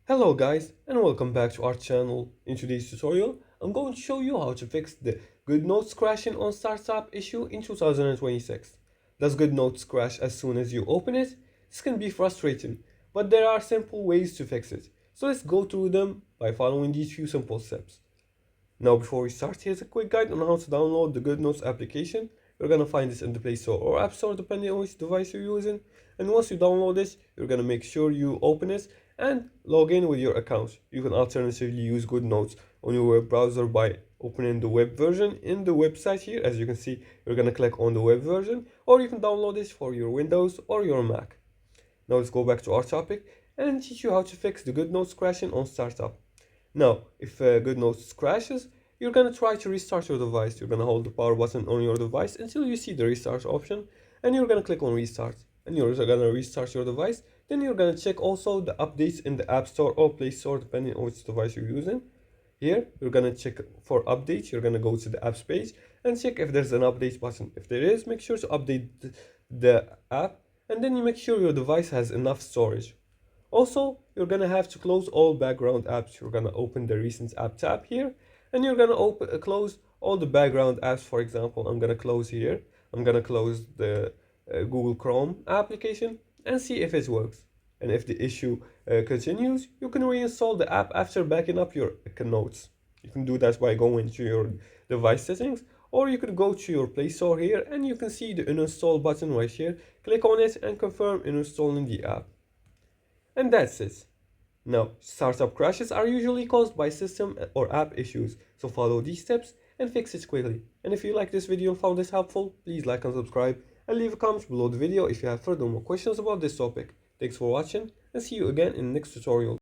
Hello guys and welcome back to our channel. In today's tutorial, I'm going to show you how to fix the Goodnotes crashing on startup issue in 2026. Does Goodnotes crash as soon as you open it? This can be frustrating, but there are simple ways to fix it. So let's go through them by following these few simple steps. Now before we start, here's a quick guide on how to download the Goodnotes application. You're gonna find this in the Play Store or App Store depending on which device you're using. And once you download this, you're gonna make sure you open it and log in with your account. You can alternatively use Goodnotes on your web browser by opening the web version in the website here. As you can see, you're gonna click on the web version, or you can download this for your Windows or your Mac. Now let's go back to our topic and teach you how to fix the Goodnotes crashing on startup. Now, if Goodnotes crashes, you're gonna try to restart your device. You're gonna hold the power button on your device until you see the restart option, and you're gonna click on restart. And you're gonna restart your device. Then you're gonna check also the updates in the App Store or Play Store, depending on which device you're using. Here, you're gonna check for updates. You're gonna go to the apps page and check if there's an update button. If there is, make sure to update the app, and then you make sure your device has enough storage. Also, you're gonna have to close all background apps. You're gonna open the recent app tab here, and you're gonna close all the background apps. For example, I'm gonna close here. I'm gonna close the Google Chrome application and see if it works. And if the issue continues, you can reinstall the app after backing up your notes. You can do that by going to your device settings, or you could go to your Play Store here and you can see the uninstall button right here. Click on it and confirm uninstalling the app. And that's it. Now, startup crashes are usually caused by system or app issues, so follow these steps and fix it quickly. And if you like this video and found this helpful, please like and subscribe and leave a comment below the video if you have further more questions about this topic. Thanks for watching and see you again in the next tutorial.